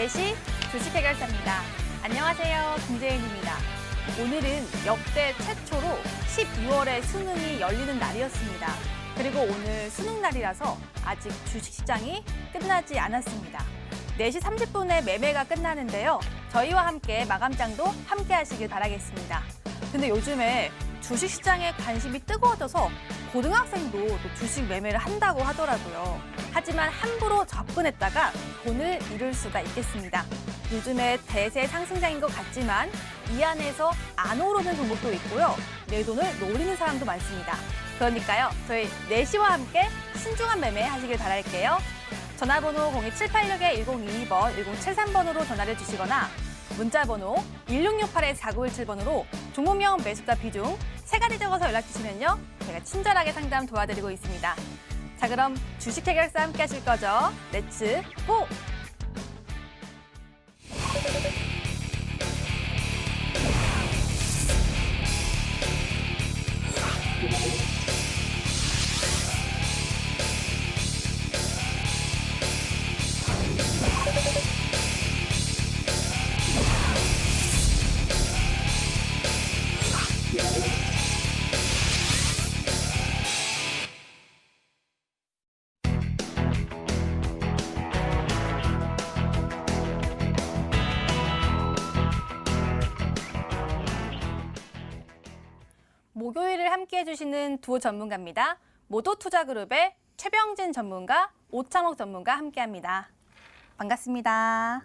4시 주식 해결사입니다. 안녕하세요. 김재은입니다. 오늘은 역대 최초로 12월에 수능이 열리는 날이었습니다. 그리고 오늘 수능 날이라서 아직 주식시장이 끝나지 않았습니다. 4시 30분에 매매가 끝나는데요. 저희와 함께 마감장도 함께 하시길 바라겠습니다. 근데 요즘에 주식시장에 관심이 뜨거워져서 고등학생도 또 주식 매매를 한다고 하더라고요. 하지만 함부로 접근했다가 돈을 잃을 수가 있겠습니다. 요즘에 대세 상승장인 것 같지만 이 안에서 안 오르는 종목도 있고요. 내 돈을 노리는 사람도 많습니다. 그러니까요. 저희 4시와 함께 신중한 매매 하시길 바랄게요. 전화번호 02786-1022번, 1073번으로 전화를 주시거나 문자번호 1668-4917번으로 종목명 매수자 비중 3가지 적어서 연락 주시면요. 제가 친절하게 상담 도와드리고 있습니다. 자, 그럼 주식 해결사 함께 하실 거죠? 렛츠 고! 목요일을 함께 해주시는 두 전문가입니다. 모도투자그룹의 최병진 전문가, 오창옥 전문가 함께합니다. 반갑습니다.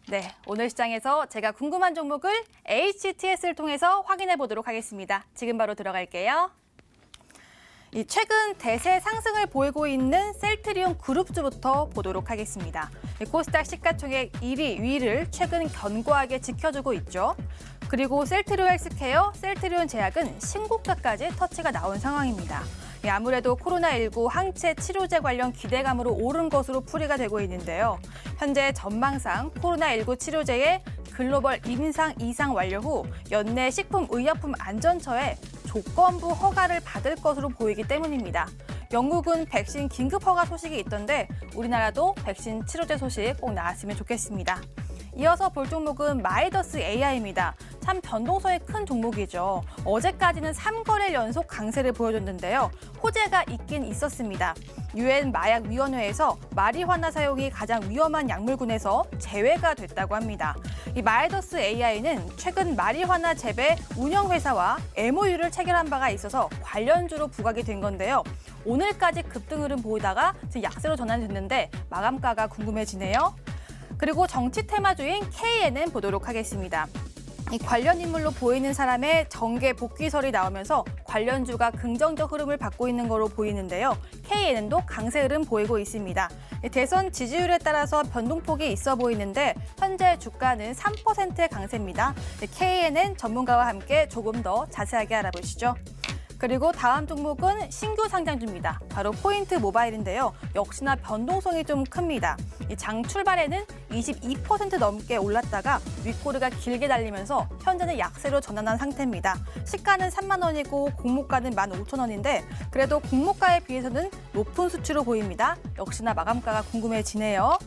네, 오늘 시장에서 제가 궁금한 종목을 HTS를 통해서 확인해 보도록 하겠습니다. 지금 바로 들어갈게요. 최근 대세 상승을 보이고 있는 셀트리온 그룹주부터 보도록 하겠습니다. 코스닥 시가총액 1위, 2위를 최근 견고하게 지켜주고 있죠. 그리고 셀트리온 헬스케어, 셀트리온 제약은 신고가까지 터치가 나온 상황입니다. 아무래도 코로나19 항체 치료제 관련 기대감으로 오른 것으로 풀이가 되고 있는데요. 현재 전망상 코로나19 치료제의 글로벌 임상 이상 완료 후 연내 식품의약품안전처에 조건부 허가를 받을 것으로 보이기 때문입니다. 영국은 백신 긴급 허가 소식이 있던데 우리나라도 백신 치료제 소식 꼭 나왔으면 좋겠습니다. 이어서 볼 종목은 마이더스 AI입니다. 참 변동성이 큰 종목이죠. 어제까지는 3거래일 연속 강세를 보여줬는데요. 호재가 있긴 있었습니다. 유엔 마약위원회에서 마리화나 사용이 가장 위험한 약물군에서 제외가 됐다고 합니다. 이 마이더스 AI는 최근 마리화나 재배 운영회사와 MOU를 체결한 바가 있어서 관련주로 부각이 된 건데요. 오늘까지 급등 흐름 보이다가 지금 약세로 전환됐는데 마감가가 궁금해지네요. 그리고 정치 테마주인 KNN 보도록 하겠습니다. 이 관련 인물로 보이는 사람의 정계 복귀설이 나오면서 관련주가 긍정적 흐름을 받고 있는 것으로 보이는데요. KNN도 강세 흐름 보이고 있습니다. 대선 지지율에 따라서 변동폭이 있어 보이는데 현재 주가는 3%의 강세입니다. KNN 전문가와 함께 조금 더 자세하게 알아보시죠. 그리고 다음 종목은 신규 상장주입니다. 바로 포인트 모바일인데요. 역시나 변동성이 좀 큽니다. 장 출발에는 22% 넘게 올랐다가 윗꼬리가 길게 달리면서 현재는 약세로 전환한 상태입니다. 시가는 3만 원이고 공모가는 15,000원인데 그래도 공모가에 비해서는 높은 수치로 보입니다. 역시나 마감가가 궁금해지네요.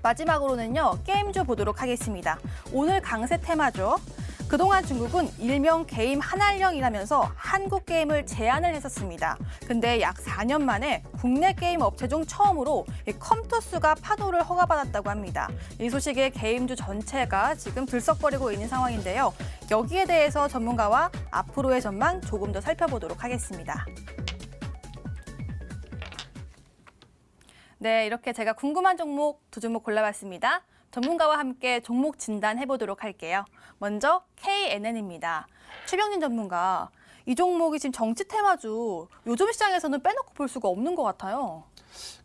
마지막으로는요. 게임주 보도록 하겠습니다. 오늘 강세 테마죠. 그동안 중국은 일명 게임 한한령이라면서 한국 게임을 제한을 했었습니다. 근데 약 4년 만에 국내 게임 업체 중 처음으로 컴투스가 판호를 허가받았다고 합니다. 이 소식에 게임주 전체가 지금 들썩거리고 있는 상황인데요. 여기에 대해서 전문가와 앞으로의 전망 조금 더 살펴보도록 하겠습니다. 네, 이렇게 제가 궁금한 종목 두 종목 골라봤습니다. 전문가와 함께 종목 진단해보도록 할게요. 먼저 KNN입니다. 최병진 전문가, 이 종목이 지금 정치 테마주, 요즘 시장에서는 빼놓고 볼 수가 없는 것 같아요.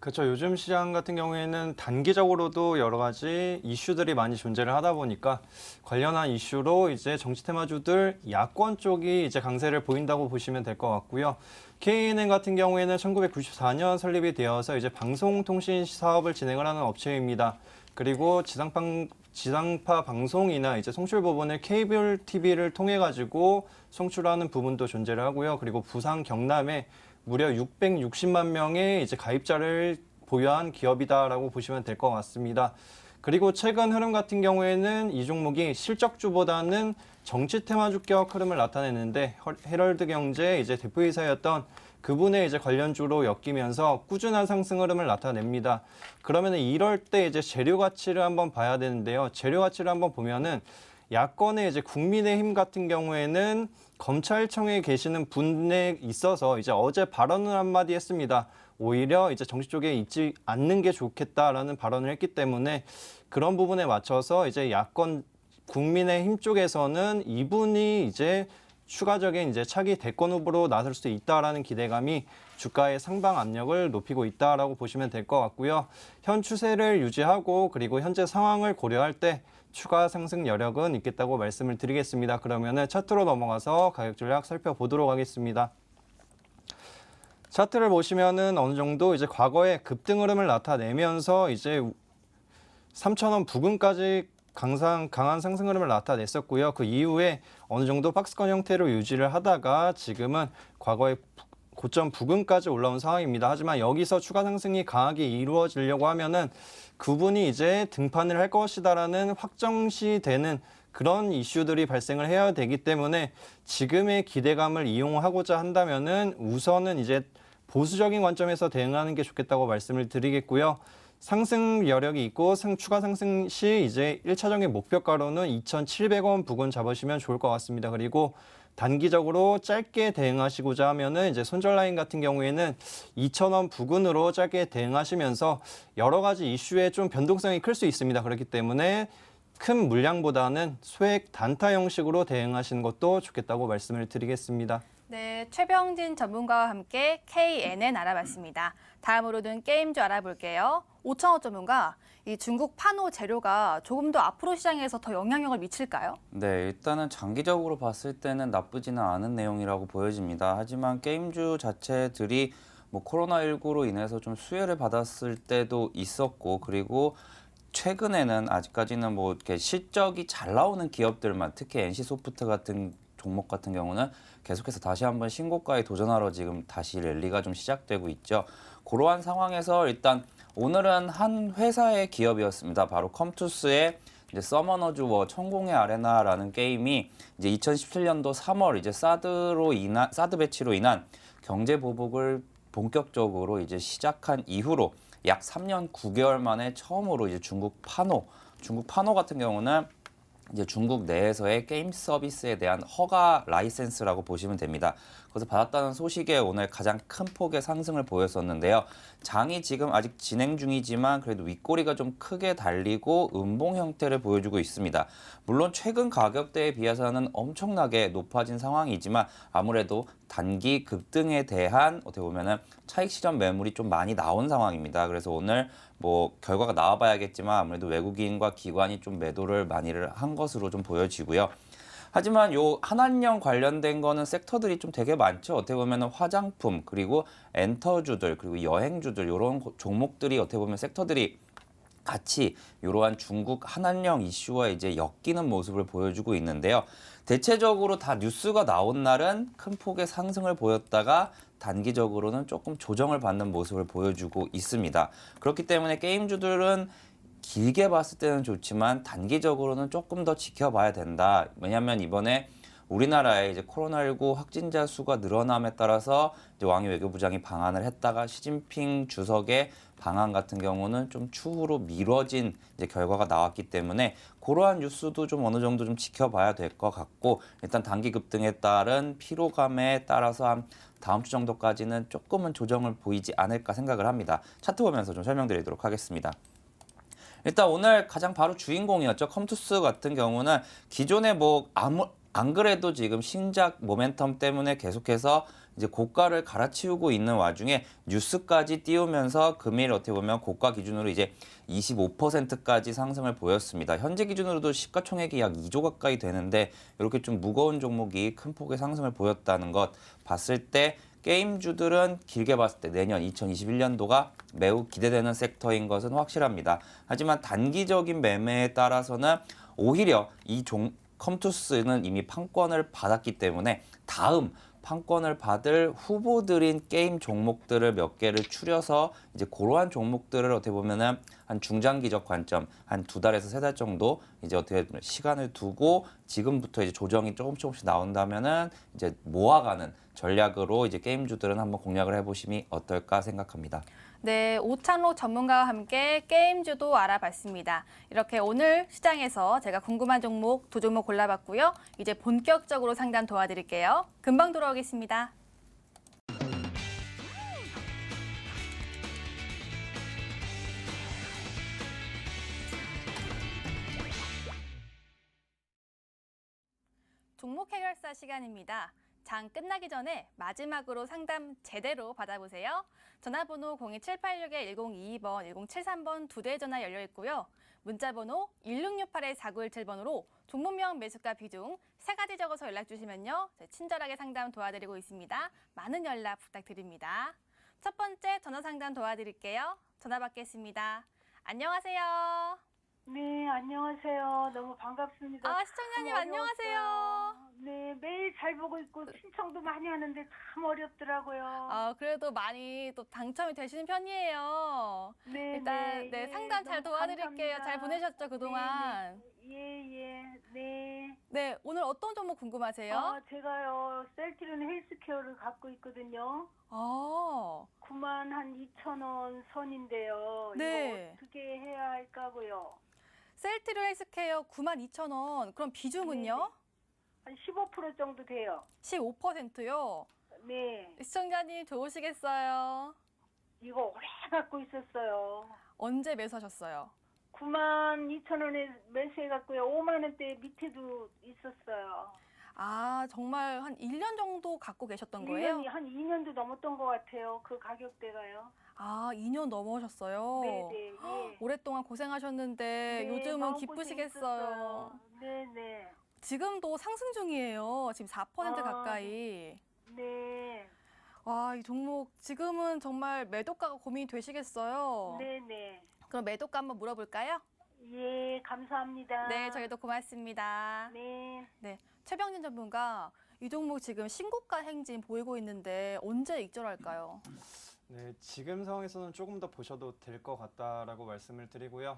그렇죠. 요즘 시장 같은 경우에는 단기적으로도 여러 가지 이슈들이 많이 존재를 하다 보니까 관련한 이슈로 이제 정치 테마주들 야권 쪽이 이제 강세를 보인다고 보시면 될 것 같고요. KNN 같은 경우에는 1994년 설립이 되어서 이제 방송통신 사업을 진행을 하는 업체입니다. 그리고 지상파 방송이나 이제 송출 부분을 케이블 TV를 통해 가지고 송출하는 부분도 존재를 하고요. 그리고 부산 경남에 무려 660만 명의 이제 가입자를 보유한 기업이다라고 보시면 될 것 같습니다. 그리고 최근 흐름 같은 경우에는 이 종목이 실적주보다는 정치 테마 주격 흐름을 나타내는데 헤럴드 경제 이제 대표이사였던 그분의 이제 관련주로 엮이면서 꾸준한 상승 흐름을 나타냅니다. 그러면은 이럴 때 이제 재료 가치를 한번 봐야 되는데요. 재료 가치를 한번 보면은 야권의 이제 국민의힘 같은 경우에는 검찰청에 계시는 분에 있어서 이제 어제 발언을 한마디 했습니다. 오히려 이제 정치 쪽에 있지 않는 게 좋겠다라는 발언을 했기 때문에 그런 부분에 맞춰서 이제 야권 국민의힘 쪽에서는 이분이 이제 추가적인 이제 차기 대권 후보로 나설 수 있다라는 기대감이 주가의 상방 압력을 높이고 있다라고 보시면 될 것 같고요. 현 추세를 유지하고 그리고 현재 상황을 고려할 때 추가 상승 여력은 있겠다고 말씀을 드리겠습니다. 그러면은 차트로 넘어가서 가격 전략 살펴보도록 하겠습니다. 차트를 보시면은 어느 정도 이제 과거에 급등 흐름을 나타내면서 이제 3,000원 부근까지 강한 상승 흐름을 나타냈었고요. 그 이후에 어느 정도 박스권 형태로 유지를 하다가 지금은 과거의 고점 부근까지 올라온 상황입니다. 하지만 여기서 추가 상승이 강하게 이루어지려고 하면은 그분이 이제 등판을 할 것이다라는 확정시 되는 그런 이슈들이 발생을 해야 되기 때문에 지금의 기대감을 이용하고자 한다면은 우선은 이제 보수적인 관점에서 대응하는 게 좋겠다고 말씀을 드리겠고요. 상승 여력이 있고 추가 상승 시 이제 1차적인 목표가로는 2,700원 부근 잡으시면 좋을 것 같습니다. 그리고 단기적으로 짧게 대응하시고자 하면은 이제 손절 라인 같은 경우에는 2,000원 부근으로 짧게 대응하시면서 여러 가지 이슈에 좀 변동성이 클 수 있습니다. 그렇기 때문에 큰 물량보다는 소액 단타 형식으로 대응하시는 것도 좋겠다고 말씀을 드리겠습니다. 네, 최병진 전문가와 함께 KNN 알아봤습니다. 다음으로는 게임주 알아볼게요. 오창호 전문가, 이 중국 파노 재료가 조금 더 앞으로 시장에서 더 영향력을 미칠까요? 네, 일단은 장기적으로 봤을 때는 나쁘지는 않은 내용이라고 보여집니다. 하지만 게임주 자체들이 뭐 코로나19로 인해서 좀 수혜를 받았을 때도 있었고, 그리고 최근에는 아직까지는 뭐 이렇게 실적이 잘 나오는 기업들만, 특히 NC소프트 같은 종목 같은 경우는 계속해서 다시 한번 신고가에 도전하러 지금 다시 랠리가 좀 시작되고 있죠. 그러한 상황에서 일단 오늘은 한 회사의 기업이었습니다. 바로 컴투스의 이제 서머너즈 워 천공의 아레나라는 게임이 이제 2017년도 3월 이제 사드 배치로 인한 경제 보복을 본격적으로 이제 시작한 이후로 약 3년 9개월 만에 처음으로 이제 중국 파노 같은 경우는 이제 중국 내에서의 게임 서비스에 대한 허가 라이센스라고 보시면 됩니다. 그래서 받았다는 소식에 오늘 가장 큰 폭의 상승을 보였었는데요. 장이 지금 아직 진행 중이지만 그래도 윗꼬리가 좀 크게 달리고 음봉 형태를 보여주고 있습니다. 물론 최근 가격대에 비해서는 엄청나게 높아진 상황이지만 아무래도 단기 급등에 대한 어떻게 보면은 차익 실현 매물이 좀 많이 나온 상황입니다. 그래서 오늘 뭐 결과가 나와봐야겠지만 아무래도 외국인과 기관이 좀 매도를 많이를 한 것으로 좀 보여지고요. 하지만 요 한한령 관련된 거는 섹터들이 좀 되게 많죠. 어떻게 보면 화장품 그리고 엔터주들 그리고 여행주들 이런 종목들이 어떻게 보면 섹터들이 같이 이러한 중국 한한령 이슈와 이제 엮이는 모습을 보여주고 있는데요. 대체적으로 다 뉴스가 나온 날은 큰 폭의 상승을 보였다가 단기적으로는 조금 조정을 받는 모습을 보여주고 있습니다. 그렇기 때문에 게임주들은 길게 봤을 때는 좋지만 단기적으로는 조금 더 지켜봐야 된다. 왜냐하면 이번에 우리나라의 이제 코로나19 확진자 수가 늘어남에 따라서 이제 왕이 외교부장이 방한을 했다가 시진핑 주석의 방한 같은 경우는 좀 추후로 미뤄진 이제 결과가 나왔기 때문에 그러한 뉴스도 좀 어느 정도 좀 지켜봐야 될 것 같고 일단 단기 급등에 따른 피로감에 따라서 한 다음 주 정도까지는 조금은 조정을 보이지 않을까 생각을 합니다. 차트 보면서 좀 설명드리도록 하겠습니다. 일단 오늘 가장 바로 주인공이었죠. 컴투스 같은 경우는 기존에 뭐 안 그래도 지금 신작 모멘텀 때문에 계속해서 이제 고가를 갈아치우고 있는 와중에 뉴스까지 띄우면서 금일 어떻게 보면 고가 기준으로 이제 25%까지 상승을 보였습니다. 현재 기준으로도 시가총액이 약 2조 가까이 되는데 이렇게 좀 무거운 종목이 큰 폭의 상승을 보였다는 것 봤을 때 게임주들은 길게 봤을 때 내년 2021년도가 매우 기대되는 섹터인 것은 확실합니다. 하지만 단기적인 매매에 따라서는 오히려 컴투스는 이미 판권을 받았기 때문에 다음 판권을 받을 후보들인 게임 종목들을 몇 개를 추려서 이제 그러한 종목들을 어떻게 보면은 한 중장기적 관점, 한 2달에서 3달 정도 이제 어떻게 보면 시간을 두고 지금부터 이제 조정이 조금씩 나온다면은 이제 모아가는 전략으로 이제 게임주들은 한번 공략을 해보심이 어떨까 생각합니다. 네, 오창록 전문가와 함께 게임주도 알아봤습니다. 이렇게 오늘 시장에서 제가 궁금한 종목 2종목 골라봤고요. 이제 본격적으로 상담 도와드릴게요. 금방 돌아오겠습니다. 종목 해결사 시간입니다. 장 끝나기 전에 마지막으로 상담 제대로 받아보세요. 전화번호 02786-1022번, 1073번 2대의 전화 열려 있고요. 문자번호 1668-4917번으로 종목명, 매수가, 비중 3가지 적어서 연락 주시면요. 친절하게 상담 도와드리고 있습니다. 많은 연락 부탁드립니다. 첫 번째 전화 상담 도와드릴게요. 전화 받겠습니다. 안녕하세요. 네, 안녕하세요. 너무 반갑습니다. 아, 시청자님 참 안녕하세요. 어려웠어요. 네, 매일 잘 보고 있고 신청도 많이 하는데 참 어렵더라고요. 그래도 많이 또 당첨이 되시는 편이에요. 네, 일단 네, 상담 예, 잘 너무 도와드릴게요. 감사합니다. 잘 보내셨죠, 그동안? 네. 네, 오늘 어떤 종목 궁금하세요? 제가요, 셀트리온 헬스케어를 갖고 있거든요. 아, 9만 한 2천 원 선인데요. 네. 이거 어떻게 해야 할까고요? 셀트리온 헬스케어 92,000원. 그럼 비중은요? 한 15% 정도 돼요. 15%요. 네, 시청자님 좋으시겠어요? 이거 오래 갖고 있었어요. 언제 매수하셨어요? 9만 2천 원에 매수해갖고요. 5만 원대 밑에도 있었어요. 아, 정말 한 1년 정도 갖고 계셨던 거예요? 1년이 한 2년도 넘었던 것 같아요. 그 가격대가요. 아, 2년 넘으셨어요? 네네. 예. 오랫동안 고생하셨는데 네, 요즘은 마음고생이 기쁘시겠어요. 있었어요. 네네. 지금도 상승 중이에요. 지금 4% 아, 가까이. 네. 와, 이 종목 지금은 정말 매도가가 고민이 되시겠어요. 네네. 그럼 매도가 한번 물어볼까요? 예, 감사합니다. 네, 저희도 고맙습니다. 네. 네, 최병진 전문가, 이 종목 지금 신고가 행진 보이고 있는데 언제 익절할까요? 네, 지금 상황에서는 조금 더 보셔도 될 것 같다라고 말씀을 드리고요.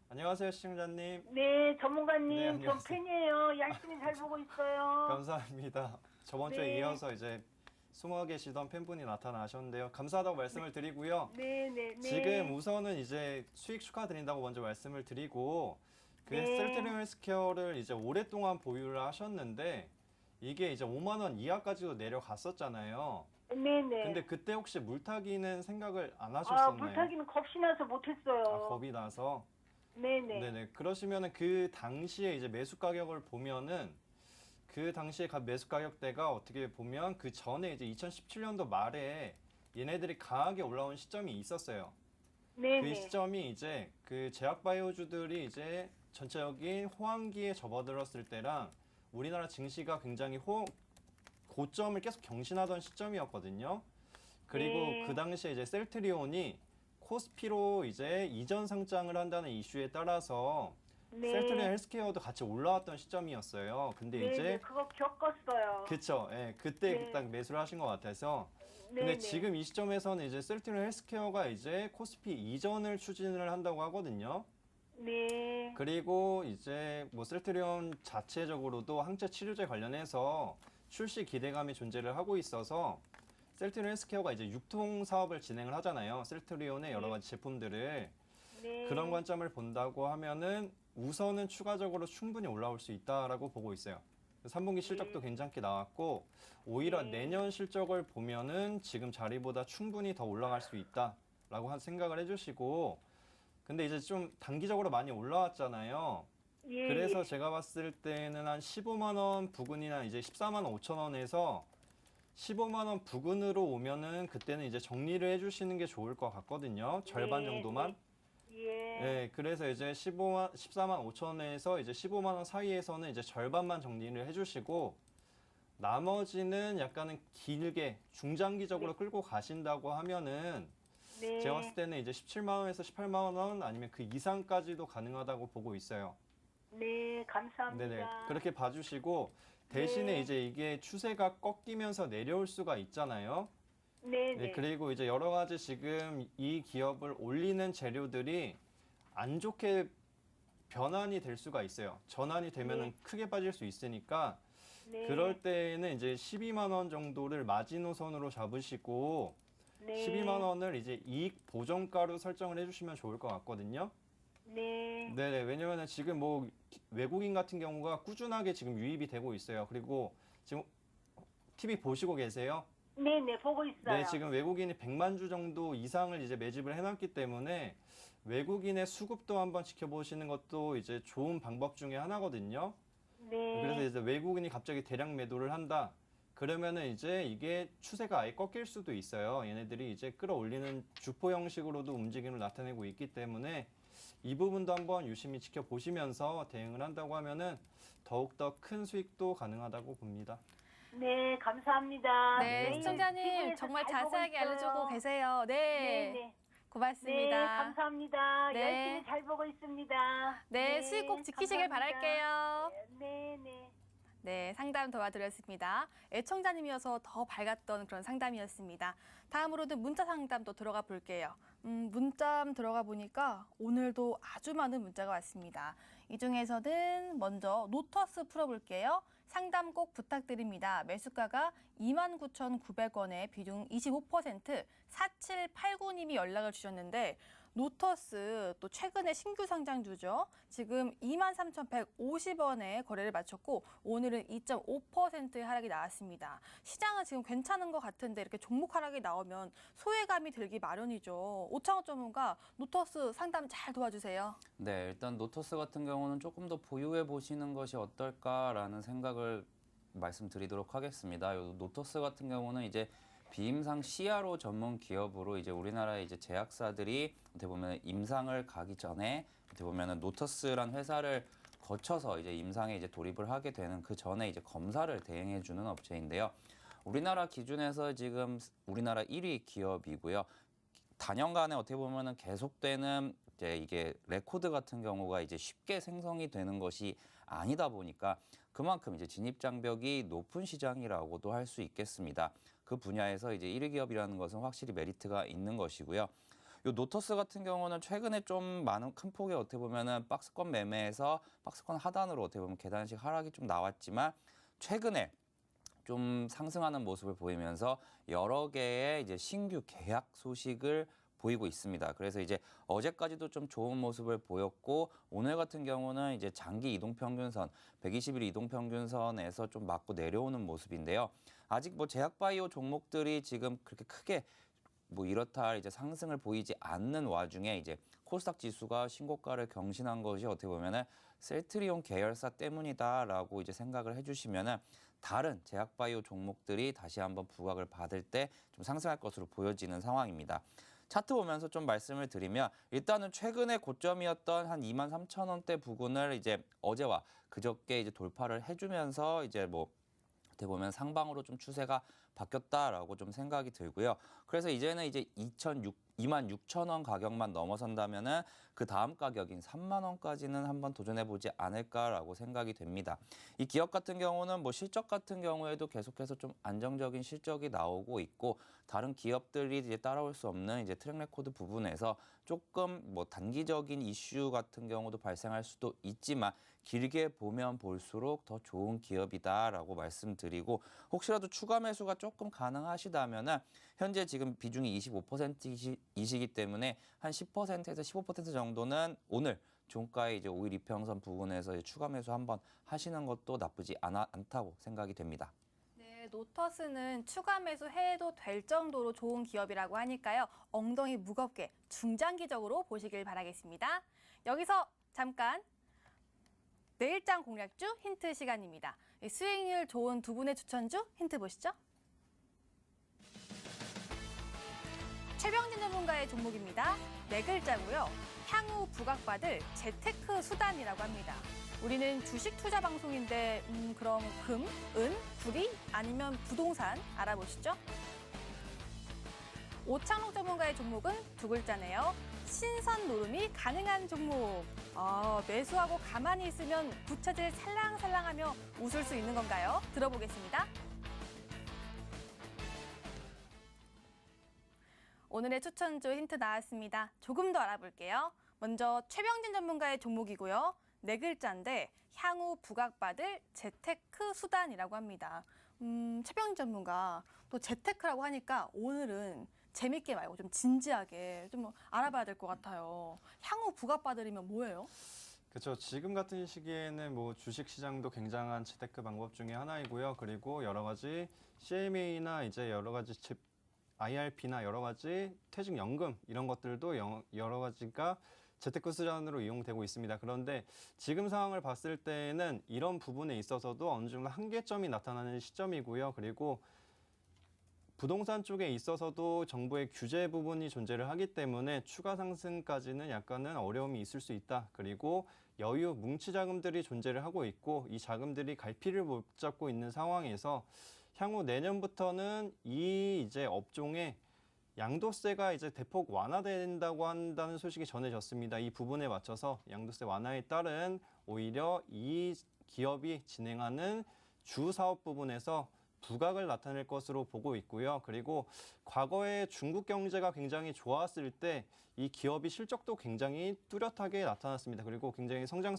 안녕하세요, 시청자님. 네, 전문가님, 네, 저 안녕하세요. 팬이에요. 열심히 잘 보고 있어요. 감사합니다. 저번 주에 네. 이어서 이제 숨어 계시던 팬분이 나타나셨는데요. 감사하다고 말씀을 드리고요. 네네. 지금 우선은 이제 수익 축하드린다고 먼저 말씀을 드리고 그 네. 셀트리온 헬스케어를 이제 오랫동안 보유를 하셨는데 이게 이제 5만 원 이하까지도 내려갔었잖아요. 네네. 근데 그때 혹시 물타기는 생각을 안 하셨었나요? 물타기는 겁이 나서 못했어요. 겁이 나서. 네네. 네네. 그러시면은 그 당시에 이제 매수 가격을 보면은 그 당시에 매수 가격대가 어떻게 보면 그 전에 이제 2017년도 말에 얘네들이 강하게 올라온 시점이 있었어요. 네네. 그 시점이 이제 그 제약바이오주들이 이제 전체적인 호황기에 접어들었을 때랑 우리나라 증시가 굉장히 고점을 계속 경신하던 시점이었거든요. 그리고 네. 그 당시에 이제 셀트리온이 코스피로 이제 이전 상장을 한다는 이슈에 따라서 네. 셀트리온 헬스케어도 같이 올라왔던 시점이었어요. 근데 네네. 이제 그거 겪었어요. 그쵸, 예, 그때 네. 딱 매수를 하신 것 같아서. 근데 네네. 지금 이 시점에서는 이제 셀트리온 헬스케어가 이제 코스피 이전을 추진을 한다고 하거든요. 네. 그리고 이제 뭐 셀트리온 자체적으로도 항체 치료제 관련해서 출시 기대감이 존재를 하고 있어서 셀트리온 헬스케어가 이제 유통 사업을 진행을 하잖아요. 셀트리온의 여러 가지 제품들을. 네. 그런 관점을 본다고 하면은 우선은 추가적으로 충분히 올라올 수 있다라고 보고 있어요. 3분기 실적도 괜찮게 나왔고 오히려 네. 내년 실적을 보면은 지금 자리보다 충분히 더 올라갈 수 있다라고 생각을 해주시고, 근데 이제 좀 단기적으로 많이 올라왔잖아요. 예. 그래서 제가 봤을 때는 한 15만 원 부근이나 이제 14만 5천 원에서 15만 원 부근으로 오면은 그때는 이제 정리를 해주시는 게 좋을 것 같거든요. 절반 네, 정도만. 예. 네, 그래서 이제 14만 5천 원에서 이제 15만 원 사이에서는 이제 절반만 정리를 해주시고 나머지는 약간은 길게 중장기적으로 끌고 가신다고 하면은 네. 제가 봤을 때는 이제 17만 원에서 18만 원 아니면 그 이상까지도 가능하다고 보고 있어요. 네, 감사합니다. 네네. 그렇게 봐주시고 대신에 네. 이제 이게 추세가 꺾이면서 내려올 수가 있잖아요. 네, 네, 네. 그리고 이제 여러 가지 지금 이 기업을 올리는 재료들이 안 좋게 변환이 될 수가 있어요. 전환이 되면은 네. 크게 빠질 수 있으니까 네. 그럴 때에는 이제 12만 원 정도를 마지노선으로 잡으시고 네. 12만 원을 이제 이익 보정가로 설정을 해주시면 좋을 것 같거든요. 네. 네네, 왜냐면은 지금 뭐 외국인 같은 경우가 꾸준하게 지금 유입이 되고 있어요. 그리고 지금 TV 보시고 계세요? 네, 네. 보고 있어요. 네, 지금 외국인이 100만 주 정도 이상을 이제 매집을 해놨기 때문에 외국인의 수급도 한번 지켜보시는 것도 이제 좋은 방법 중에 하나거든요. 네. 그래서 이제 외국인이 갑자기 대량 매도를 한다. 그러면은 이제 이게 추세가 아예 꺾일 수도 있어요. 얘네들이 이제 끌어올리는 주포 형식으로도 움직임을 나타내고 있기 때문에 이 부분도 한번 유심히 지켜보시면서 대응을 한다고 하면은 더욱더 큰 수익도 가능하다고 봅니다. 네, 감사합니다. 네, 매일 시청자님 TV에서 정말 잘 보고 자세하게 있어요. 알려주고 계세요. 네, 네, 네. 고맙습니다. 네, 감사합니다. 네. 열심히 잘 보고 있습니다. 네, 수익 꼭 지키시길 감사합니다. 바랄게요. 네, 네. 네, 상담 도와드렸습니다. 애청자님이어서 더 밝았던 그런 상담이었습니다. 다음으로는 문자 상담 또 들어가 볼게요. 문자 들어가 보니까 오늘도 아주 많은 문자가 왔습니다. 이 중에서는 먼저 노터스 풀어볼게요. 상담 꼭 부탁드립니다. 매수가가 29,900원에 비중 25% 4789님이 연락을 주셨는데 노터스 또 최근에 신규 상장주죠. 지금 23,150원에 거래를 마쳤고 오늘은 2.5%의 하락이 나왔습니다. 시장은 지금 괜찮은 것 같은데 이렇게 종목 하락이 나오면 소외감이 들기 마련이죠. 오창호 전문가 노터스 상담 잘 도와주세요. 네, 일단 노터스 같은 경우는 조금 더 보유해 보시는 것이 어떨까라는 생각을 말씀드리도록 하겠습니다. 요 노터스 같은 경우는 이제 비임상 CRO 전문 기업으로 이제 우리나라의 이제 제약사들이 어떻게 보면 임상을 가기 전에 어떻게 보면은 노터스란 회사를 거쳐서 이제 임상에 이제 돌입을 하게 되는 그 전에 이제 검사를 대행해 주는 업체인데요. 우리나라 기준에서 지금 우리나라 1위 기업이고요. 단연간에 어떻게 보면은 계속되는 이제 이게 레코드 같은 경우가 이제 쉽게 생성이 되는 것이 아니다 보니까 그만큼 이제 진입 장벽이 높은 시장이라고도 할 수 있겠습니다. 그 분야에서 이제 1위 기업이라는 것은 확실히 메리트가 있는 것이고요. 요 노터스 같은 경우는 최근에 좀 많은 큰 폭의 어떻게 보면은 박스권 매매에서 박스권 하단으로 어떻게 보면 계단식 하락이 좀 나왔지만 최근에 좀 상승하는 모습을 보이면서 여러 개의 이제 신규 계약 소식을 보이고 있습니다. 그래서 이제 어제까지도 좀 좋은 모습을 보였고 오늘 같은 경우는 이제 장기 이동평균선 120일 이동평균선에서 좀 맞고 내려오는 모습인데요. 아직 뭐 제약바이오 종목들이 지금 그렇게 크게 뭐 이렇다 할 이제 상승을 보이지 않는 와중에 이제 코스닥 지수가 신고가를 경신한 것이 어떻게 보면은 셀트리온 계열사 때문이다라고 이제 생각을 해주시면은 다른 제약바이오 종목들이 다시 한번 부각을 받을 때 좀 상승할 것으로 보여지는 상황입니다. 차트 보면서 좀 말씀을 드리면 일단은 최근에 고점이었던 한 23,000원대 부근을 이제 어제와 그저께 이제 돌파를 해주면서 이제 뭐 어떻게 보면 상방으로 좀 추세가 바뀌었다라고 좀 생각이 들고요. 그래서 이제는 이제 26,000원 가격만 넘어선다면은 그 다음 가격인 3만 원까지는 한번 도전해 보지 않을까라고 생각이 됩니다. 이 기업 같은 경우는 뭐 실적 같은 경우에도 계속해서 좀 안정적인 실적이 나오고 있고 다른 기업들이 이제 따라올 수 없는 이제 트랙 레코드 부분에서 조금 뭐 단기적인 이슈 같은 경우도 발생할 수도 있지만 길게 보면 볼수록 더 좋은 기업이다라고 말씀드리고 혹시라도 추가 매수가 조금 가능하시다면은 현재 지금 비중이 25%이시기 때문에 한 10%에서 15% 정도는 오늘 종가의 이제 5일 이평선 부분에서 이제 추가 매수 한번 하시는 것도 나쁘지 않다고 생각이 됩니다. 네, 노터스는 추가 매수해도 될 정도로 좋은 기업이라고 하니까요. 엉덩이 무겁게 중장기적으로 보시길 바라겠습니다. 여기서 잠깐 내일장 공략주 힌트 시간입니다. 수익률 좋은 두 분의 추천주 힌트 보시죠. 최병진 전문가의 종목입니다. 네 글자고요. 향후 부각받을 재테크 수단이라고 합니다. 우리는 주식 투자 방송인데 그럼 금, 은, 구리 아니면 부동산 알아보시죠. 오창록 전문가의 종목은 두 글자네요. 신선 노름이 가능한 종목. 매수하고 가만히 있으면 부채질 살랑살랑하며 웃을 수 있는 건가요? 들어보겠습니다. 오늘의 추천주 힌트 나왔습니다. 조금 더 알아볼게요. 먼저 최병진 전문가의 종목이고요. 네 글자인데 향후 부각받을 재테크 수단이라고 합니다. 최병진 전문가, 또 재테크라고 하니까 오늘은 재밌게 말고 좀 진지하게 좀 알아봐야 될 것 같아요. 향후 부각받으려면 뭐예요? 그렇죠. 지금 같은 시기에는 뭐 주식 시장도 굉장한 재테크 방법 중에 하나이고요. 그리고 여러 가지 CMA나 이제 여러 가지 IRP나 여러 가지 퇴직연금 이런 것들도 여러 가지가 재테크 수단으로 이용되고 있습니다. 그런데 지금 상황을 봤을 때는 이런 부분에 있어서도 어느 정도 한계점이 나타나는 시점이고요. 그리고 부동산 쪽에 있어서도 정부의 규제 부분이 존재를 하기 때문에 추가 상승까지는 약간은 어려움이 있을 수 있다. 그리고 여유 뭉치 자금들이 존재를 하고 있고 이 자금들이 갈피를 못 잡고 있는 상황에서 향후 내년부터는 이 이제 업종에 양도세가 이제 대폭 완화된다고 한다는 소식이 전해졌습니다. 이 부분에 맞춰서 양도세 완화에 따른 오히려 이 기업이 진행하는 주 사업 부분에서 부각을 나타낼 것으로 보고 있고요. 그리고 과거에 중국 경제가 굉장히 좋았을 때 이 기업이 실적도 굉장히 뚜렷하게 나타났습니다. 그리고 굉장히 성장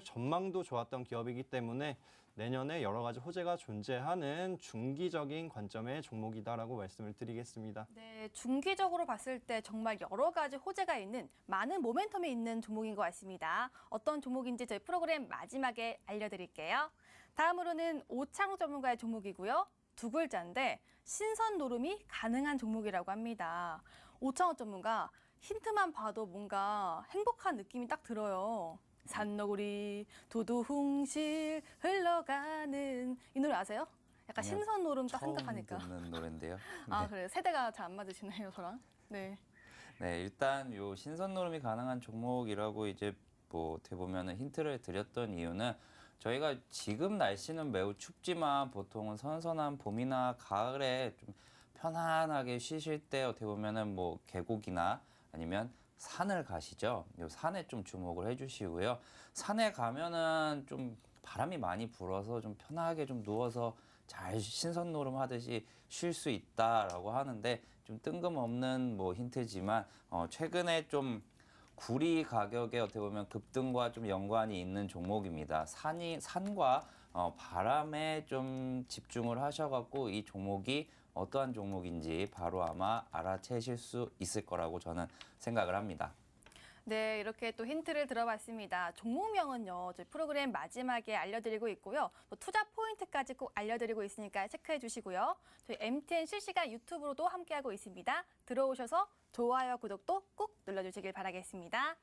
전망도 좋았던 기업이기 때문에 내년에 여러 가지 호재가 존재하는 중기적인 관점의 종목이다라고 말씀을 드리겠습니다. 네, 중기적으로 봤을 때 정말 여러 가지 호재가 있는 많은 모멘텀이 있는 종목인 것 같습니다. 어떤 종목인지 저희 프로그램 마지막에 알려드릴게요. 다음으로는 오창욱 전문가의 종목이고요. 두 글자인데 신선 노름이 가능한 종목이라고 합니다. 오창욱 전문가, 힌트만 봐도 뭔가 행복한 느낌이 딱 들어요. 산너구리 두두흥실 흘러가는 이 노래 아세요? 약간 신선 노름 딱 생각하니까. 처음 듣는 노래인데요. 아, 그래요? 세대가 잘 안 맞으시네요, 저랑. 네. 네, 일단 요 신선 노름이 가능한 종목이라고 이제 뭐 어떻게 보면은 힌트를 드렸던 이유는 저희가 지금 날씨는 매우 춥지만 보통은 선선한 봄이나 가을에 좀 편안하게 쉬실 때 어떻게 보면은 뭐 계곡이나 아니면 산을 가시죠. 요 산에 좀 주목을 해주시고요. 산에 가면은 좀 바람이 많이 불어서 좀 편하게 좀 누워서 잘 신선 노름 하듯이 쉴 수 있다라고 하는데 좀 뜬금없는 뭐 힌트지만 최근에 좀 구리 가격에 어떻게 보면 급등과 좀 연관이 있는 종목입니다. 산과 바람에 좀 집중을 하셔갖고 이 종목이 어떠한 종목인지 바로 아마 알아채실 수 있을 거라고 저는 생각을 합니다. 네, 이렇게 또 힌트를 들어봤습니다. 종목명은요, 저희 프로그램 마지막에 알려드리고 있고요. 또 투자 포인트까지 꼭 알려드리고 있으니까 체크해 주시고요. 저희 MTN 실시간 유튜브로도 함께하고 있습니다. 들어오셔서 좋아요, 구독도 꼭 눌러주시길 바라겠습니다.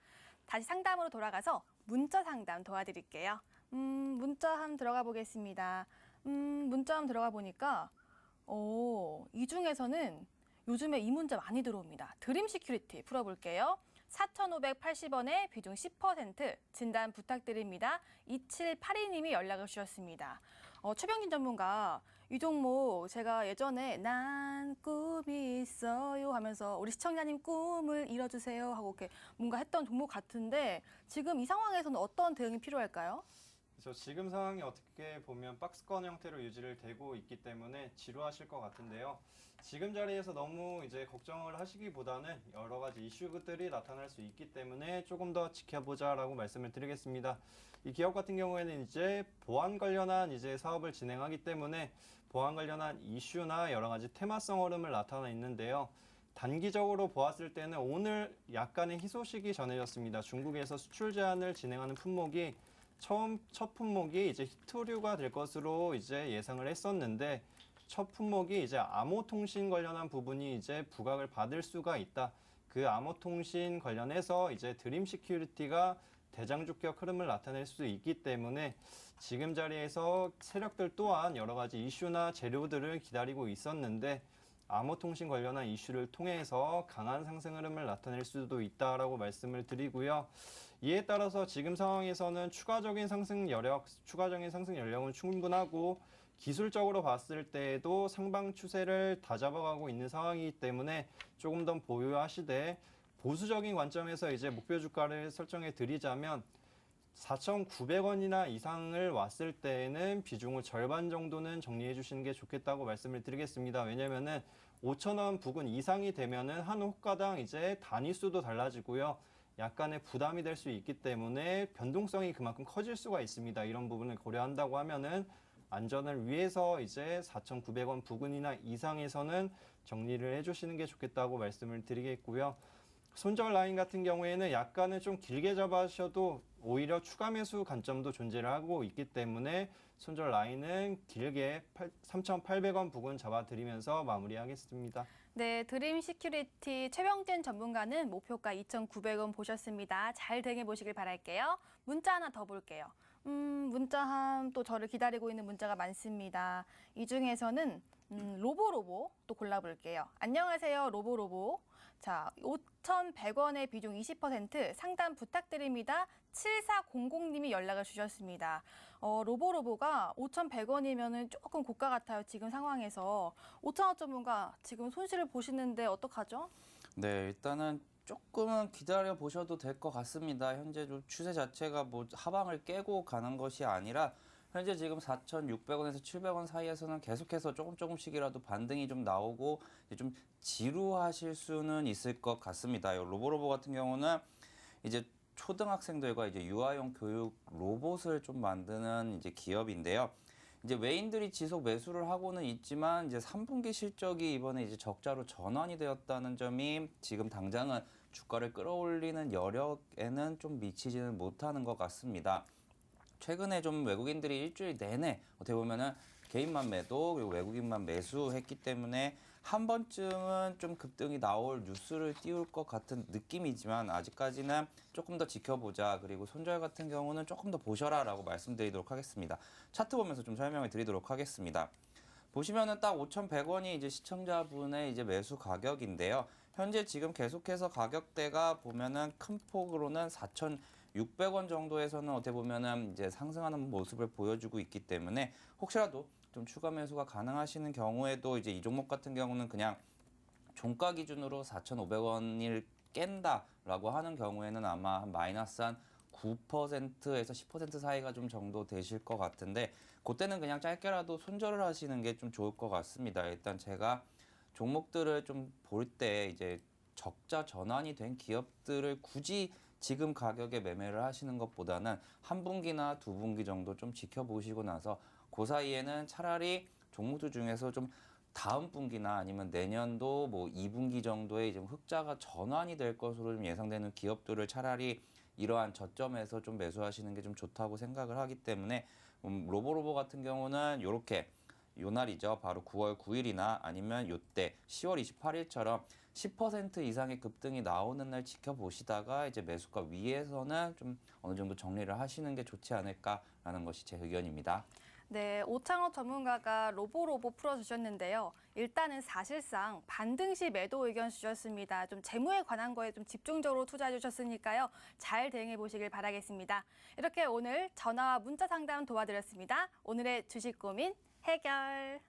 다시 상담으로 돌아가서 문자 상담 도와드릴게요. 문자 한번 들어가 보겠습니다. 문자 한번 들어가 보니까 이 중에서는 요즘에 이 문자 많이 들어옵니다. 드림 시큐리티 풀어볼게요. 4,580원에 비중 10% 진단 부탁드립니다. 2782님이 연락을 주셨습니다. 최병진 전문가, 이 종목 제가 예전에 난 꿈이 있어요 하면서 우리 시청자님 꿈을 이뤄주세요 하고 이렇게 뭔가 했던 종목 같은데 지금 이 상황에서는 어떤 대응이 필요할까요? 그래서 지금 상황이 어떻게 보면 박스권 형태로 유지를 되고 있기 때문에 지루하실 것 같은데요. 지금 자리에서 너무 이제 걱정을 하시기보다는 여러 가지 이슈들이 나타날 수 있기 때문에 조금 더 지켜보자라고 말씀을 드리겠습니다. 이 기업 같은 경우에는 이제 보안 관련한 이제 사업을 진행하기 때문에 보안 관련한 이슈나 여러 가지 테마성 흐름을 나타나 있는데요. 단기적으로 보았을 때는 오늘 약간의 희소식이 전해졌습니다. 중국에서 수출 제한을 진행하는 품목이 첫 품목이 이제 히토류가 될 것으로 이제 예상을 했었는데 첫 품목이 이제 암호통신 관련한 부분이 이제 부각을 받을 수가 있다. 그 암호통신 관련해서 이제 드림 시큐리티가 대장주격 흐름을 나타낼 수 있기 때문에 지금 자리에서 세력들 또한 여러 가지 이슈나 재료들을 기다리고 있었는데 암호통신 관련한 이슈를 통해서 강한 상승 흐름을 나타낼 수도 있다라고 말씀을 드리고요. 이에 따라서 지금 상황에서는 추가적인 상승 여력은 충분하고 기술적으로 봤을 때에도 상방 추세를 다잡아가고 있는 상황이기 때문에 조금 더 보유하시되 보수적인 관점에서 이제 목표 주가를 설정해 드리자면 4,900원이나 이상을 왔을 때에는 비중을 절반 정도는 정리해 주시는 게 좋겠다고 말씀을 드리겠습니다. 왜냐면은 5,000원 부근 이상이 되면은 한 호가당 이제 단위수도 달라지고요. 약간의 부담이 될 수 있기 때문에 변동성이 그만큼 커질 수가 있습니다. 이런 부분을 고려한다고 하면은 안전을 위해서 이제 4,900원 부근이나 이상에서는 정리를 해주시는 게 좋겠다고 말씀을 드리겠고요. 손절 라인 같은 경우에는 약간은 좀 길게 잡아셔도 오히려 추가 매수 관점도 존재를 하고 있기 때문에 손절 라인은 길게 3,800원 부근 잡아드리면서 마무리하겠습니다. 네, 드림 시큐리티 최병진 전문가는 목표가 2,900원 보셨습니다. 잘 대응해 보시길 바랄게요. 문자 하나 더 볼게요. 문자 또 저를 기다리고 있는 문자가 많습니다. 이 중에서는 로보로보 또 골라볼게요. 안녕하세요, 로보로보. 자, 5,100원의 비중 20% 상담 부탁드립니다. 7400님이 연락을 주셨습니다. 로보로보가 5,100원이면은 조금 고가 같아요. 지금 상황에서 5,000원 전문가 지금 손실을 보시는데 어떡하죠? 네, 일단은 조금은 기다려 보셔도 될 것 같습니다. 현재 좀 추세 자체가 뭐 하방을 깨고 가는 것이 아니라 현재 지금 4,600원에서 700원 사이에서는 계속해서 조금씩이라도 반등이 좀 나오고 이제 좀 지루하실 수는 있을 것 같습니다. 로보로보 같은 경우는 이제 초등학생들과 이제 유아용 교육 로봇을 좀 만드는 이제 기업인데요. 이제 외인들이 지속 매수를 하고는 있지만 이제 3분기 실적이 이번에 이제 적자로 전환이 되었다는 점이 지금 당장은 주가를 끌어올리는 여력에는 좀 미치지는 못하는 것 같습니다. 최근에 좀 외국인들이 일주일 내내 어떻게 보면은 개인만 매도 그리고 외국인만 매수했기 때문에 한 번쯤은 좀 급등이 나올 뉴스를 띄울 것 같은 느낌이지만 아직까지는 조금 더 지켜보자. 그리고 손절 같은 경우는 조금 더 보셔라라고 말씀드리도록 하겠습니다. 차트 보면서 좀 설명을 드리도록 하겠습니다. 보시면은 딱 5,100원이 이제 시청자분의 이제 매수 가격인데요. 현재 지금 계속해서 가격대가 보면은 큰 폭으로는 4,600원 정도에서는 어떻게 보면은 이제 상승하는 모습을 보여주고 있기 때문에 혹시라도 좀 추가 매수가 가능하시는 경우에도 이제 이 종목 같은 경우는 그냥 종가 기준으로 4,500원을 깬다라고 하는 경우에는 아마 마이너스 한 9%에서 10% 사이가 좀 정도 되실 것 같은데 그때는 그냥 짧게라도 손절을 하시는 게 좀 좋을 것 같습니다. 일단 제가 종목들을 좀 볼 때 이제 적자 전환이 된 기업들을 굳이 지금 가격에 매매를 하시는 것보다는 한 분기나 두 분기 정도 좀 지켜보시고 나서 그 사이에는 차라리 종목들 중에서 좀 다음 분기나 아니면 내년도 뭐 2분기 정도에 좀 흑자가 전환이 될 것으로 좀 예상되는 기업들을 차라리 이러한 저점에서 좀 매수하시는 게 좀 좋다고 생각을 하기 때문에 로보로보 같은 경우는 이렇게 요 날이죠. 바로 9월 9일이나 아니면 요때 10월 28일처럼 10% 이상의 급등이 나오는 날 지켜보시다가 이제 매수가 위에서는 좀 어느 정도 정리를 하시는 게 좋지 않을까라는 것이 제 의견입니다. 네, 오창호 전문가가 로보로보 풀어주셨는데요. 일단은 사실상 반등 시 매도 의견 주셨습니다. 좀 재무에 관한 거에 좀 집중적으로 투자해 주셨으니까요. 잘 대응해 보시길 바라겠습니다. 이렇게 오늘 전화와 문자 상담 도와드렸습니다. 오늘의 주식 고민 해결.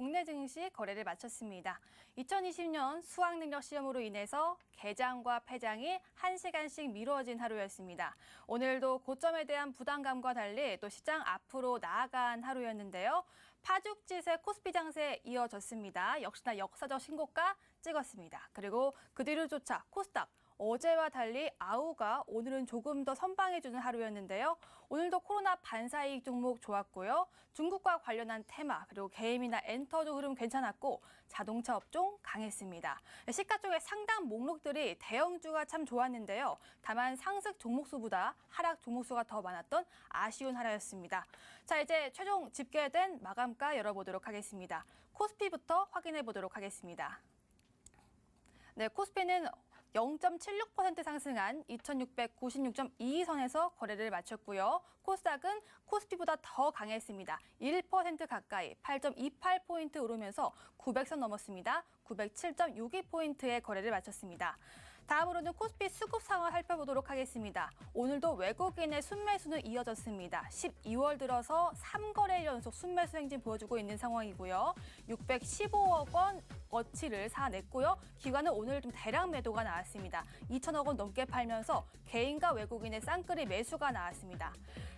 국내 증시 거래를 마쳤습니다. 2020년 수학능력 시험으로 인해서 개장과 폐장이 1시간씩 미뤄진 하루였습니다. 오늘도 고점에 대한 부담감과 달리 또 시장 앞으로 나아간 하루였는데요. 파죽지세 코스피 장세 이어졌습니다. 역시나 역사적 신고가 찍었습니다. 그리고 그 뒤를 쫓아 코스닥 어제와 달리 아우가 오늘은 조금 더 선방해주는 하루였는데요. 오늘도 코로나 반사이익 종목 좋았고요. 중국과 관련한 테마 그리고 게임이나 엔터도 흐름 괜찮았고 자동차 업종 강했습니다. 시가 쪽의 상당 목록들이 대형주가 참 좋았는데요. 다만 상승 종목수보다 하락 종목수가 더 많았던 아쉬운 하루였습니다. 자, 이제 최종 집계된 마감가 열어보도록 하겠습니다. 코스피부터 확인해 보도록 하겠습니다. 네, 코스피는 0.76% 상승한 2696.22선에서 거래를 마쳤고요. 코스닥은 코스피보다 더 강했습니다. 1% 가까이 8.28포인트 오르면서 900선 넘었습니다. 907.62포인트의 거래를 마쳤습니다. 다음으로는 코스피 수급 상황 살펴보도록 하겠습니다. 오늘도 외국인의 순매수는 이어졌습니다. 12월 들어서 3거래 연속 순매수 행진 보여주고 있는 상황이고요. 615억 원 어치를 사냈고요. 기관은 오늘 좀 대량 매도가 나왔습니다. 2천억 원 넘게 팔면서 개인과 외국인의 쌍끌이 매수가 나왔습니다.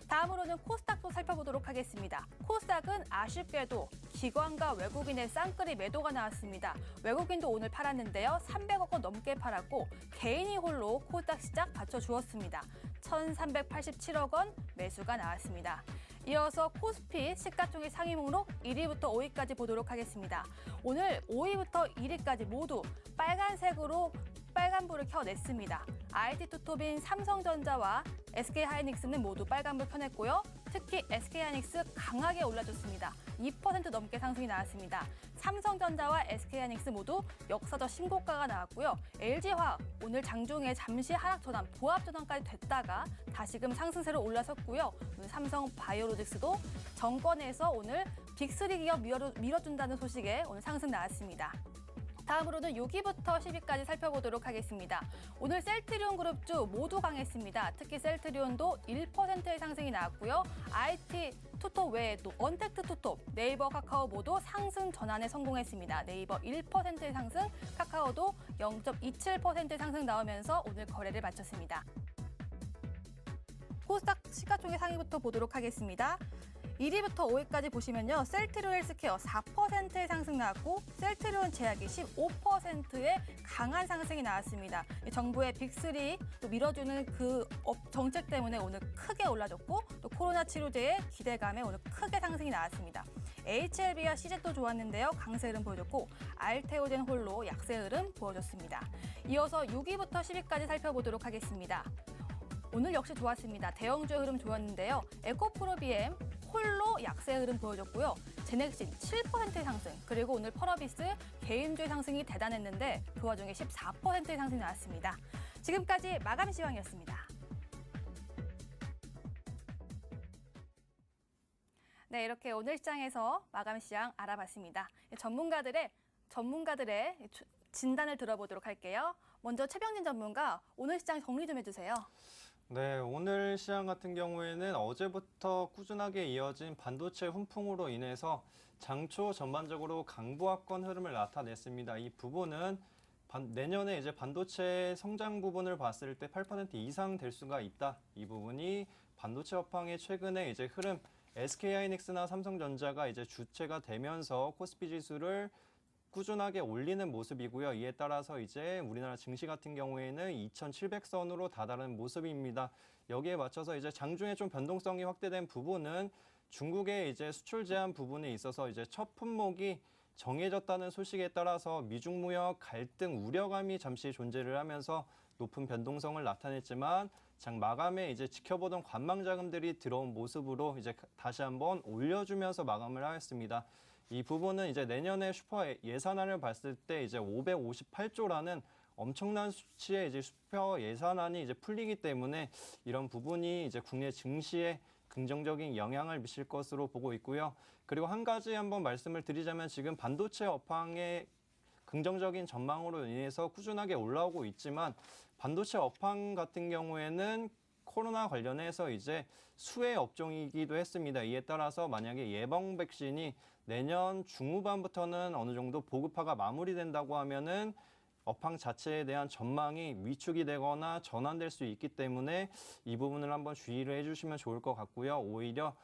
다음으로는 코스닥도 살펴보도록 하겠습니다. 코스닥은 아쉽게도 기관과 외국인의 쌍끌이 매도가 나왔습니다. 외국인도 오늘 팔았는데요. 300억 원 넘게 팔았고 개인이 홀로 코스닥 시작 받쳐주었습니다. 1,387억 원 매수가 나왔습니다. 이어서 코스피 시가총액 상위 목록 1위부터 5위까지 보도록 하겠습니다. 오늘 5위부터 1위까지 모두 빨간색으로 빨간불을 켜냈습니다. IT 투톱인 삼성전자와 SK하이닉스는 모두 빨간불 켜냈고요. 특히 SK하이닉스 강하게 올라줬습니다. 2% 넘게 상승이 나왔습니다. 삼성전자와 SK하이닉스 모두 역사적 신고가가 나왔고요. LG화학 오늘 장중에 잠시 하락 전환, 보합 전환까지 됐다가 다시금 상승세로 올라섰고요. 오늘 삼성바이오로직스도 정권에서 오늘 빅3 기업 밀어준다는 소식에 오늘 상승 나왔습니다. 다음으로는 6위부터 10위까지 살펴보도록 하겠습니다. 오늘 셀트리온 그룹주 모두 강했습니다. 특히 셀트리온도 1%의 상승이 나왔고요. IT 투톱 외에도 언택트 투톱, 네이버, 카카오 모두 상승 전환에 성공했습니다. 네이버 1%의 상승, 카카오도 0.27%의 상승 나오면서 오늘 거래를 마쳤습니다. 코스닥 시가총액 상위부터 보도록 하겠습니다. 1위부터 5위까지 보시면요. 셀트리온 헬스케어 4%의 상승 나왔고 셀트리온 제약이 15%의 강한 상승이 나왔습니다. 정부의 빅3 또 밀어주는 그 정책 때문에 오늘 크게 올라졌고 또 코로나 치료제의 기대감에 오늘 크게 상승이 나왔습니다. HLB와 CJ도 좋았는데요. 강세 흐름 보여줬고 알테오젠 홀로 약세 흐름 보여줬습니다. 이어서 6위부터 10위까지 살펴보도록 하겠습니다. 오늘 역시 좋았습니다. 대형주의 흐름 좋았는데요. 에코프로비엠 홀로 약세 흐름 보여줬고요. 제넥신 7%의 상승, 그리고 오늘 펄어비스 개인주의 상승이 대단했는데 그 와중에 14%의 상승이 나왔습니다. 지금까지 마감 시황이었습니다. 네, 이렇게 오늘 시장에서 마감 시황 알아봤습니다. 전문가들의 진단을 들어보도록 할게요. 먼저 최병진 전문가, 오늘 시장 정리 좀 해주세요. 네, 오늘 시장 같은 경우에는 어제부터 꾸준하게 이어진 반도체 훈풍으로 인해서 장초 전반적으로 강보합권 흐름을 나타냈습니다. 이 부분은 내년에 이제 반도체 성장 부분을 봤을 때 8% 이상 될 수가 있다. 이 부분이 반도체 업황의 최근에 이제 흐름, SK하이닉스나 삼성전자가 이제 주체가 되면서 코스피 지수를 꾸준하게 올리는 모습이고요. 이에 따라서 이제 우리나라 증시 같은 경우에는 2,700선으로 다다른 모습입니다. 여기에 맞춰서 이제 장중에 좀 변동성이 확대된 부분은 중국의 이제 수출 제한 부분에 있어서 이제 첫 품목이 정해졌다는 소식에 따라서 미중 무역 갈등 우려감이 잠시 존재를 하면서 높은 변동성을 나타냈지만 장 마감에 이제 지켜보던 관망 자금들이 들어온 모습으로 이제 다시 한번 올려주면서 마감을 하였습니다. 이 부분은 이제 내년에 슈퍼 예산안을 봤을 때 이제 558조라는 엄청난 수치의 이제 슈퍼 예산안이 이제 풀리기 때문에 이런 부분이 이제 국내 증시에 긍정적인 영향을 미칠 것으로 보고 있고요. 그리고 한 가지 한번 말씀을 드리자면 지금 반도체 업황의 긍정적인 전망으로 인해서 꾸준하게 올라오고 있지만 반도체 업황 같은 경우에는 코로나 관련해서 이제 수혜 업종이기도 했습니다. 이에 따라서 만약에 예방 백신이 내년 중후반부터는 어느 정도 보급화가 마무리된다고 하면은 업황 자체에 대한 전망이 위축이 되거나 전환될 수 있기 때문에 이 부분을 한번 주의를 해주시면 좋을 것 같고요. 오히려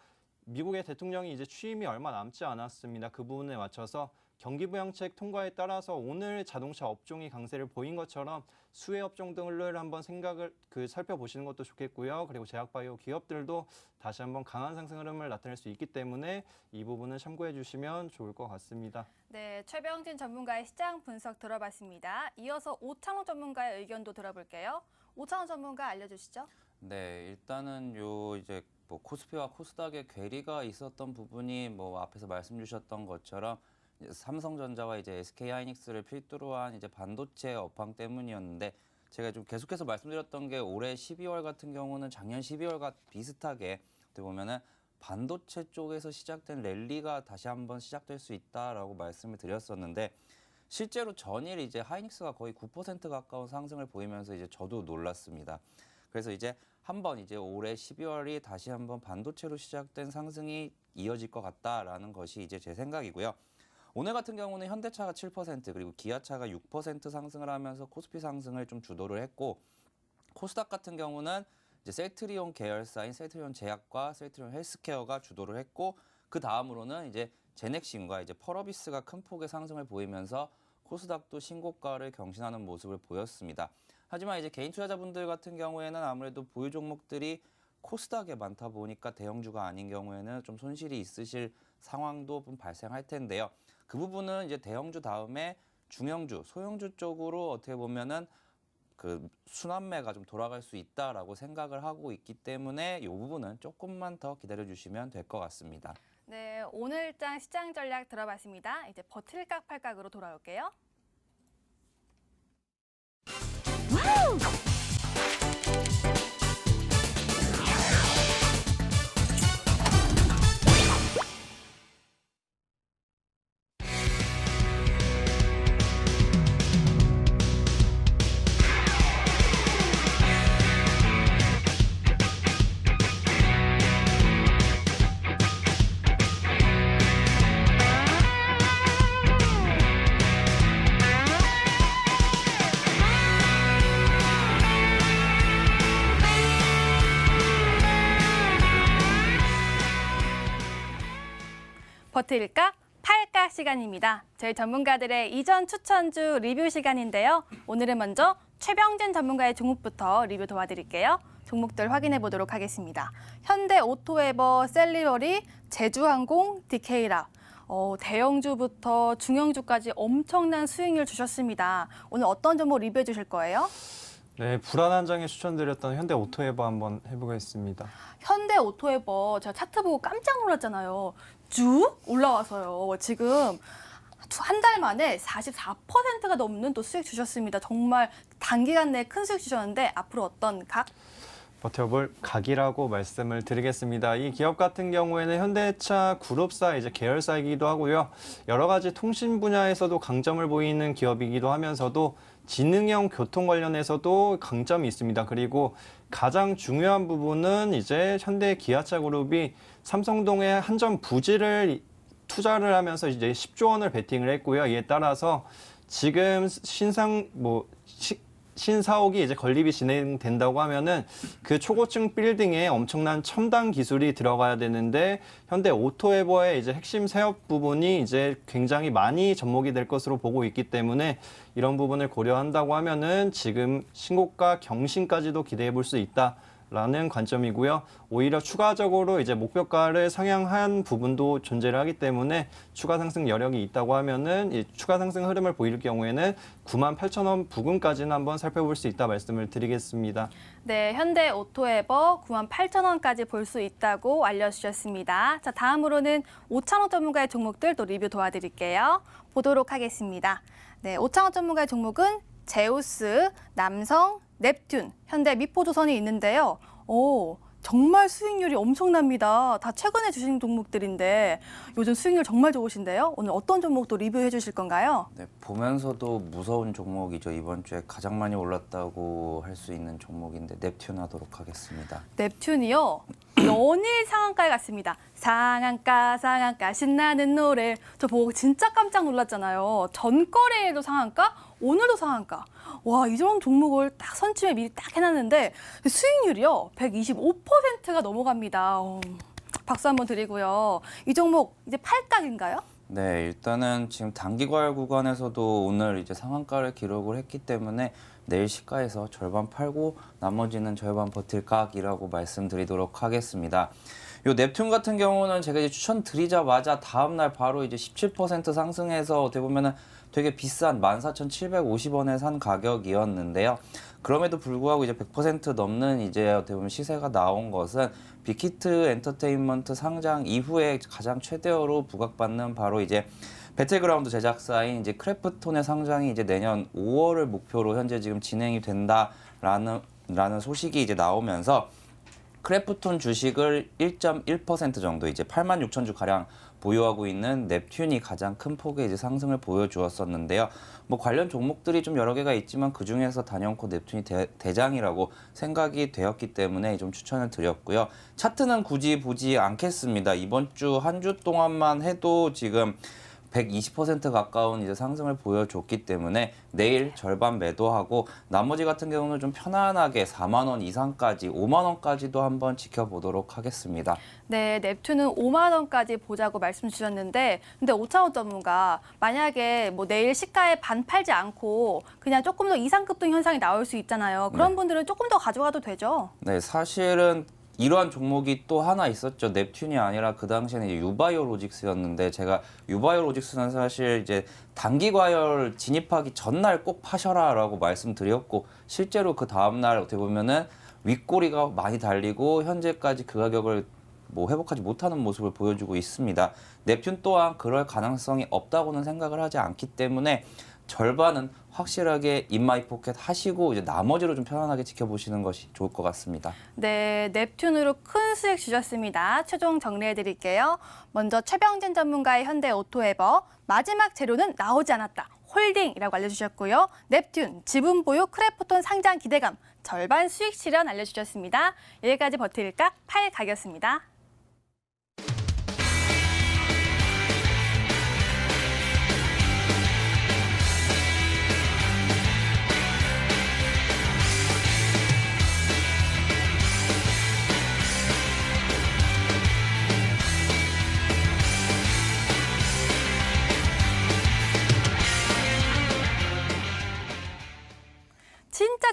미국의 대통령이 이제 취임이 얼마 남지 않았습니다. 그 부분에 맞춰서 경기부양책 통과에 따라서 오늘 자동차 업종이 강세를 보인 것처럼 수혜 업종 등을 한번 살펴보시는 것도 좋겠고요. 그리고 제약바이오 기업들도 다시 한번 강한 상승 흐름을 나타낼 수 있기 때문에 이 부분을 참고해 주시면 좋을 것 같습니다. 네, 최병진 전문가의 시장 분석 들어봤습니다. 이어서 오창호 전문가의 의견도 들어볼게요. 오창호 전문가 알려주시죠. 네, 일단은 이제 뭐 코스피와 코스닥의 괴리가 있었던 부분이 뭐 앞에서 말씀 주셨던 것처럼 이제 삼성전자와 이제 SK하이닉스를 필두로 한 이제 반도체 업황 때문이었는데 제가 좀 계속해서 말씀드렸던 게 올해 12월 같은 경우는 작년 12월과 비슷하게 어떻게 보면은 반도체 쪽에서 시작된 랠리가 다시 한번 시작될 수 있다라고 말씀을 드렸었는데 실제로 전일 이제 하이닉스가 거의 9% 가까운 상승을 보이면서 이제 저도 놀랐습니다. 그래서 이제 한번 이제 올해 12월이 다시 한번 반도체로 시작된 상승이 이어질 것 같다라는 것이 이제 제 생각이고요. 오늘 같은 경우는 현대차가 7% 그리고 기아차가 6% 상승을 하면서 코스피 상승을 좀 주도를 했고 코스닥 같은 경우는 이제 셀트리온 계열사인 셀트리온 제약과 셀트리온 헬스케어가 주도를 했고 그 다음으로는 이제 제넥신과 이제 펄어비스가 큰 폭의 상승을 보이면서 코스닥도 신고가를 경신하는 모습을 보였습니다. 하지만 이제 개인 투자자분들 같은 경우에는 아무래도 보유 종목들이 코스닥에 많다 보니까 대형주가 아닌 경우에는 좀 손실이 있으실 상황도 좀 발생할 텐데요. 그 부분은 이제 대형주 다음에 중형주, 소형주 쪽으로 어떻게 보면은 그 순환매가 좀 돌아갈 수 있다라고 생각을 하고 있기 때문에 이 부분은 조금만 더 기다려 주시면 될 것 같습니다. 네, 오늘장 시장 전략 들어봤습니다. 이제 버틸각 팔각으로 돌아올게요. 버틸까? 팔까 시간입니다. 저희 전문가들의 이전 추천주 리뷰 시간인데요. 오늘은 먼저 최병진 전문가의 종목부터 리뷰 도와드릴게요. 종목들 확인해 보도록 하겠습니다. 현대오토웨버, 셀리버리, 제주항공, 디케이라. 대형주부터 중형주까지 엄청난 수익률 주셨습니다. 오늘 어떤 종목 리뷰해 주실 거예요? 네, 불안한 장에 추천드렸던 현대오토웨버 한번 해보겠습니다. 현대오토웨버 제가 차트 보고 깜짝 놀랐잖아요. 쭉 올라와서요. 지금 한 달 만에 44%가 넘는 또 수익 주셨습니다. 정말 단기간 내에 큰 수익 주셨는데 앞으로 어떤 각? 버텨볼 각이라고 말씀을 드리겠습니다. 이 기업 같은 경우에는 현대차 그룹사 이제 계열사이기도 하고요. 여러 가지 통신 분야에서도 강점을 보이는 기업이기도 하면서도 지능형 교통 관련해서도 강점이 있습니다. 그리고 가장 중요한 부분은 이제 현대 기아차 그룹이 삼성동에 한전 부지를 투자를 하면서 이제 10조 원을 베팅을 했고요. 이에 따라서 지금 신사옥이 이제 건립이 진행된다고 하면은 그 초고층 빌딩에 엄청난 첨단 기술이 들어가야 되는데 현대 오토웨버의 이제 핵심 사업 부분이 이제 굉장히 많이 접목이 될 것으로 보고 있기 때문에 이런 부분을 고려한다고 하면은 지금 신고가 경신까지도 기대해 볼 수 있다라는 관점이고요. 오히려 추가적으로 이제 목표가를 상향한 부분도 존재를 하기 때문에 추가 상승 여력이 있다고 하면은 이 추가 상승 흐름을 보일 경우에는 98,000원 부근까지는 한번 살펴볼 수 있다 말씀을 드리겠습니다. 네, 현대오토웨버 98,000원까지 볼 수 있다고 알려주셨습니다. 자, 다음으로는 오창호 전문가의 종목들 또 리뷰 도와드릴게요. 보도록 하겠습니다. 네, 오창호 전문가의 종목은 제우스, 남성, 넵튠, 현대 미포조선이 있는데요. 정말 수익률이 엄청납니다. 다 최근에 주신 종목들인데 요즘 수익률 정말 좋으신데요. 오늘 어떤 종목도 리뷰해 주실 건가요? 네, 보면서도 무서운 종목이죠. 이번 주에 가장 많이 올랐다고 할 수 있는 종목인데 넵튠 하도록 하겠습니다. 넵튠이요. 연일 상한가에 갔습니다. 상한가 상한가 신나는 노래. 저 보고 진짜 깜짝 놀랐잖아요. 전거래에도 상한가, 오늘도 상한가. 와, 이런 종목을 딱 선취에 미리 딱 해놨는데 수익률이요. 125%가 넘어갑니다. 박수 한번 드리고요. 이 종목 이제 팔각인가요? 네, 일단은 지금 단기 과열 구간에서도 오늘 이제 상한가를 기록을 했기 때문에 내일 시가에서 절반 팔고 나머지는 절반 버틸 각이라고 말씀드리도록 하겠습니다. 요 넵튠 같은 경우는 제가 이제 추천드리자마자 다음날 바로 이제 17% 상승해서 어떻게 보면은 되게 비싼 14,750원에 산 가격이었는데요. 그럼에도 불구하고 이제 100% 넘는 이제 어떻게 보면 시세가 나온 것은 빅히트 엔터테인먼트 상장 이후에 가장 최대어로 부각받는 바로 이제 배틀그라운드 제작사인 이제 크래프톤의 상장이 이제 내년 5월을 목표로 현재 지금 진행이 된다라는 소식이 이제 나오면서 크래프톤 주식을 1.1% 정도 이제 86,000주 가량 보유하고 있는 넵튠이 가장 큰 폭의 이제 상승을 보여주었었는데요. 뭐 관련 종목들이 좀 여러 개가 있지만 그 중에서 단연코 넵튠이 대장이라고 생각이 되었기 때문에 좀 추천을 드렸고요. 차트는 굳이 보지 않겠습니다. 이번 주 한 주 동안만 해도 지금 120% 가까운 이제 상승을 보여줬기 때문에 내일 절반 매도하고 나머지 같은 경우는 좀 편안하게 4만 원 이상까지 5만 원까지도 한번 지켜보도록 하겠습니다. 네, 넵튠은 5만 원까지 보자고 말씀 주셨는데 근데 오차원 전문가 만약에 뭐 내일 시가에 반 팔지 않고 그냥 조금 더 이상급등 현상이 나올 수 있잖아요. 그런 네. 분들은 조금 더 가져가도 되죠? 네, 사실은 이러한 종목이 또 하나 있었죠. 넵튠이 아니라 그 당시에는 이제 유바이오로직스였는데 제가 유바이오로직스는 사실 이제 단기 과열 진입하기 전날 꼭 파셔라라고 말씀드렸고 실제로 그 다음 날 어떻게 보면은 윗꼬리가 많이 달리고 현재까지 그 가격을 뭐 회복하지 못하는 모습을 보여주고 있습니다. 넵튠 또한 그럴 가능성이 없다고는 생각을 하지 않기 때문에 절반은 확실하게 인마이 포켓 하시고 이제 나머지로 좀 편안하게 지켜보시는 것이 좋을 것 같습니다. 네, 넵튠으로 큰 수익 주셨습니다. 최종 정리해 드릴게요. 먼저 최병진 전문가의 현대오토에버 마지막 재료는 나오지 않았다. 홀딩이라고 알려주셨고요. 넵튠 지분 보유 크래프톤 상장 기대감 절반 수익 실현 알려주셨습니다. 여기까지 버틸까 8각이었습니다.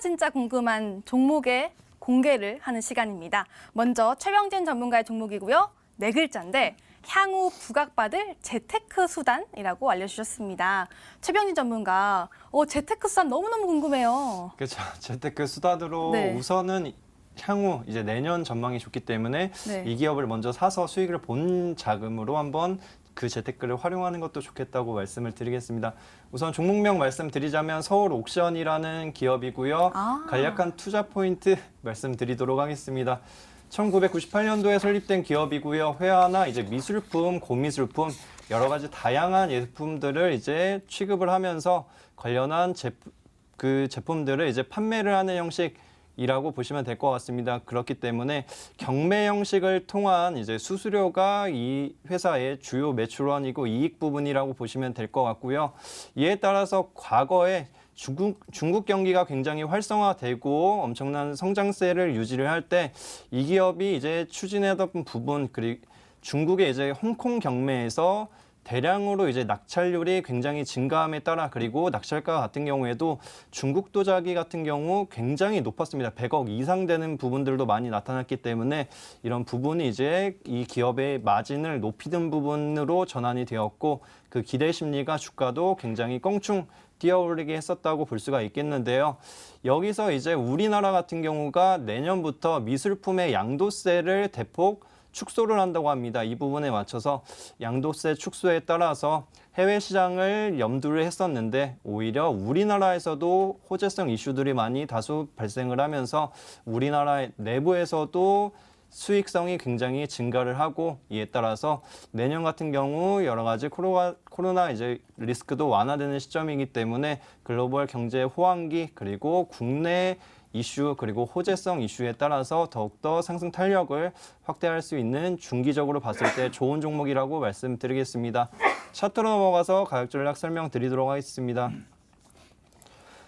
진짜 궁금한 종목의 공개를 하는 시간입니다. 먼저 최병진 전문가의 종목이고요. 네 글자인데 향후 부각받을 재테크 수단이라고 알려주셨습니다. 최병진 전문가, 재테크 수단 너무너무 궁금해요. 그렇죠. 재테크 수단으로 네. 우선은 향후 이제 내년 전망이 좋기 때문에 네. 이 기업을 먼저 사서 수익을 본 자금으로 한번 그 재테크를 활용하는 것도 좋겠다고 말씀을 드리겠습니다. 우선 종목명 말씀드리자면 서울옥션이라는 기업이고요. 간략한 투자 포인트 말씀드리도록 하겠습니다. 1998년도에 설립된 기업이고요. 회화나 이제 미술품, 고미술품 여러 가지 다양한 예술품들을 이제 취급을 하면서 관련한 그 제품들을 이제 판매를 하는 형식이라고 보시면 될 것 같습니다. 그렇기 때문에 경매 형식을 통한 이제 수수료가 이 회사의 주요 매출원이고 이익 부분이라고 보시면 될 것 같고요. 이에 따라서 과거에 중국 경기가 굉장히 활성화되고 엄청난 성장세를 유지를 할 때 이 기업이 이제 추진하던 부분 그리고 중국의 이제 홍콩 경매에서 대량으로 이제 낙찰률이 굉장히 증가함에 따라 그리고 낙찰가 같은 경우에도 중국 도자기 같은 경우 굉장히 높았습니다. 100억 이상 되는 부분들도 많이 나타났기 때문에 이런 부분이 이제 이 기업의 마진을 높이는 부분으로 전환이 되었고 그 기대 심리가 주가도 굉장히 껑충 뛰어오르게 했었다고 볼 수가 있겠는데요. 여기서 이제 우리나라 같은 경우가 내년부터 미술품의 양도세를 대폭 축소를 한다고 합니다. 이 부분에 맞춰서 양도세 축소에 따라서 해외 시장을 염두를 했었는데 오히려 우리나라에서도 호재성 이슈들이 많이 다소 발생을 하면서 우리나라 내부에서도 수익성이 굉장히 증가를 하고 이에 따라서 내년 같은 경우 여러 가지 코로나 이제 리스크도 완화되는 시점이기 때문에 글로벌 경제 호황기 그리고 국내 이슈 그리고 호재성 이슈에 따라서 더욱더 상승 탄력을 확대할 수 있는 중기적으로 봤을 때 좋은 종목이라고 말씀드리겠습니다. 차트로 넘어가서 가격 전략 설명드리도록 하겠습니다.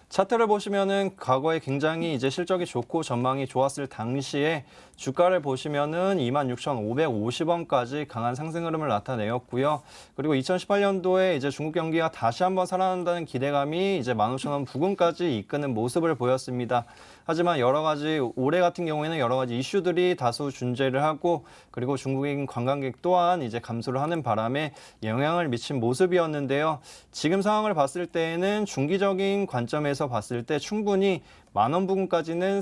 차트를 보시면은 과거에 굉장히 이제 실적이 좋고 전망이 좋았을 당시에 주가를 보시면은 26,550원까지 강한 상승 흐름을 나타내었고요. 그리고 2018년도에 이제 중국 경기가 다시 한번 살아난다는 기대감이 이제 15,000원 부근까지 이끄는 모습을 보였습니다. 하지만 여러 가지 올해 같은 경우에는 여러 가지 이슈들이 다소 존재를 하고 그리고 중국인 관광객 또한 이제 감소를 하는 바람에 영향을 미친 모습이었는데요. 지금 상황을 봤을 때에는 중기적인 관점에서 봤을 때 충분히 10,000원 부근까지는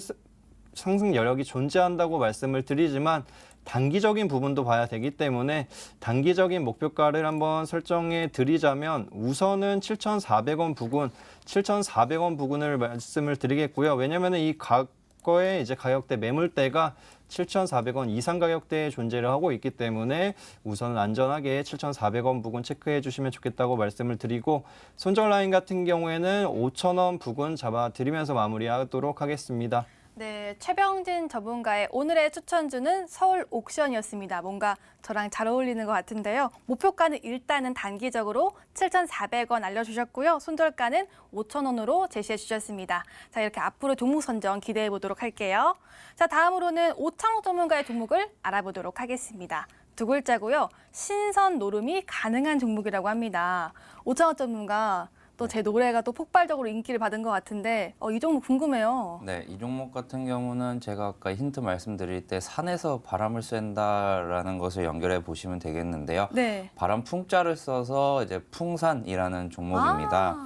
상승 여력이 존재한다고 말씀을 드리지만 단기적인 부분도 봐야 되기 때문에 단기적인 목표가를 한번 설정해 드리자면 우선은 7,400원 부근, 7,400원 부근을 말씀을 드리겠고요. 왜냐하면 이 과거에 이제 가격대 매물대가 7,400원 이상 가격대에 존재를 하고 있기 때문에 우선은 안전하게 7,400원 부근 체크해 주시면 좋겠다고 말씀을 드리고 손절 라인 같은 경우에는 5,000원 부근 잡아드리면서 마무리하도록 하겠습니다. 네, 최병진 전문가의 오늘의 추천주는 서울 옥션이었습니다. 뭔가 저랑 잘 어울리는 것 같은데요. 목표가는 일단은 단기적으로 7,400원 알려주셨고요. 손절가는 5,000원으로 제시해 주셨습니다. 자, 이렇게 앞으로 종목 선정 기대해 보도록 할게요. 자, 다음으로는 오창록 전문가의 종목을 알아보도록 하겠습니다. 두 글자고요. 신선 노름이 가능한 종목이라고 합니다. 오창록 전문가, 또 제 노래가 또 폭발적으로 인기를 받은 것 같은데 이 종목 궁금해요. 네, 이 종목 같은 경우는 제가 아까 힌트 말씀드릴 때 산에서 바람을 쐰다라는 것을 연결해 보시면 되겠는데요. 네. 바람 풍자를 써서 이제 풍산이라는 종목입니다.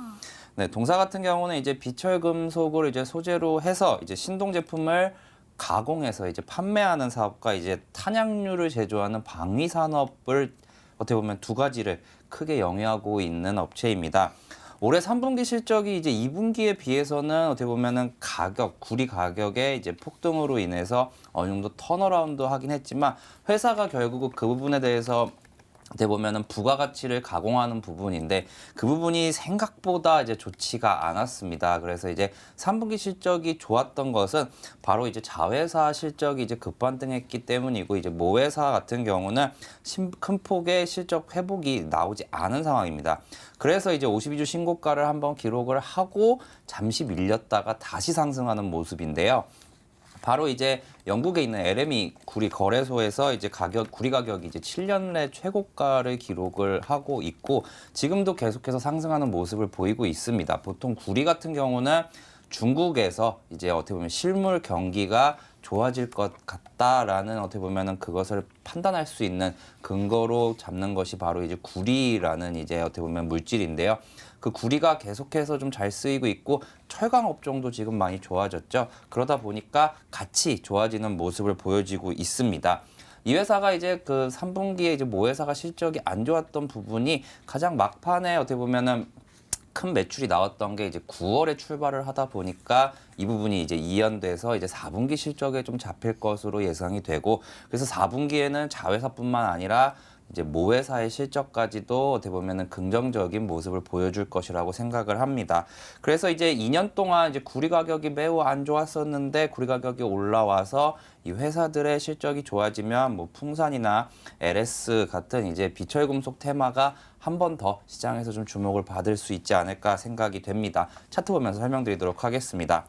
네, 동사 같은 경우는 이제 비철금속을 이제 소재로 해서 이제 신동 제품을 가공해서 이제 판매하는 사업과 이제 탄약류를 제조하는 방위 산업을 어떻게 보면 두 가지를 크게 영위하고 있는 업체입니다. 올해 3분기 실적이 이제 2분기에 비해서는 어떻게 보면은 구리 가격의 이제 폭등으로 인해서 어느 정도 턴어라운드 하긴 했지만 회사가 결국 그 부분에 대해서 어떻게 보면은 부가가치를 가공하는 부분인데 그 부분이 생각보다 이제 좋지가 않았습니다. 그래서 이제 3분기 실적이 좋았던 것은 바로 이제 자회사 실적이 이제 급반등했기 때문이고 이제 모회사 같은 경우는 큰 폭의 실적 회복이 나오지 않은 상황입니다. 그래서 이제 52주 신고가를 한번 기록을 하고 잠시 밀렸다가 다시 상승하는 모습인데요. 바로 이제 영국에 있는 LME 구리 거래소에서 이제 구리 가격이 이제 7년 내 최고가를 기록을 하고 있고 지금도 계속해서 상승하는 모습을 보이고 있습니다. 보통 구리 같은 경우는 중국에서 이제 어떻게 보면 실물 경기가 좋아질 것 같다라는 어떻게 보면은 그것을 판단할 수 있는 근거로 잡는 것이 바로 이제 구리라는 이제 어떻게 보면 물질인데요. 그 구리가 계속해서 좀 잘 쓰이고 있고 철강 업종도 지금 많이 좋아졌죠. 그러다 보니까 같이 좋아지는 모습을 보여지고 있습니다. 이 회사가 이제 그 3분기에 이제 모회사가 실적이 안 좋았던 부분이 가장 막판에 어떻게 보면은 큰 매출이 나왔던 게 이제 9월에 출발을 하다 보니까 이 부분이 이제 이연돼서 이제 4분기 실적에 좀 잡힐 것으로 예상이 되고 그래서 4분기에는 자회사뿐만 아니라 이제 모회사의 실적까지도 어떻게 보면은 긍정적인 모습을 보여줄 것이라고 생각을 합니다. 그래서 이제 2년 동안 이제 구리 가격이 매우 안 좋았었는데 구리 가격이 올라와서 이 회사들의 실적이 좋아지면 뭐 풍산이나 LS 같은 이제 비철금속 테마가 한 번 더 시장에서 좀 주목을 받을 수 있지 않을까 생각이 됩니다. 차트 보면서 설명드리도록 하겠습니다.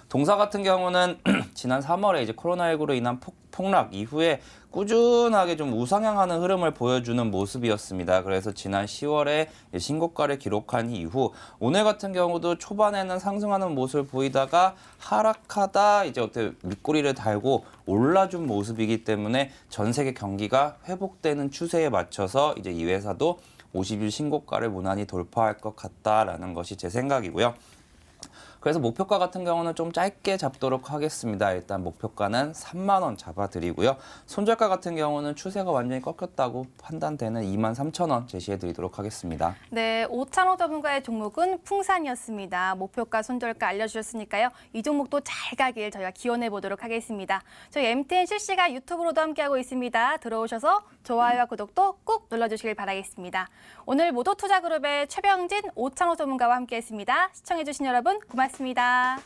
동사 같은 경우는 지난 3월에 이제 코로나19로 인한 폭락 이후에 꾸준하게 좀 우상향하는 흐름을 보여주는 모습이었습니다. 그래서 지난 10월에 신고가를 기록한 이후 오늘 같은 경우도 초반에는 상승하는 모습을 보이다가 하락하다 이제 어떻게 밑꼬리를 달고 올라준 모습이기 때문에 전 세계 경기가 회복되는 추세에 맞춰서 이제 이 회사도 50일 신고가를 무난히 돌파할 것 같다라는 것이 제 생각이고요. 그래서 목표가 같은 경우는 좀 짧게 잡도록 하겠습니다. 일단 목표가는 3만 원 잡아드리고요. 손절가 같은 경우는 추세가 완전히 꺾였다고 판단되는 23,000원 제시해드리도록 하겠습니다. 네, 오찬호 전문가의 종목은 풍산이었습니다. 목표가, 손절가 알려주셨으니까요. 이 종목도 잘 가길 저희가 기원해 보도록 하겠습니다. 저희 MTN 실시간 유튜브로도 함께하고 있습니다. 들어오셔서 좋아요와 구독도 꼭 눌러주시길 바라겠습니다. 오늘 모도투자그룹의 최병진, 오찬호 전문가와 함께했습니다. 시청해주신 여러분 고맙습니다.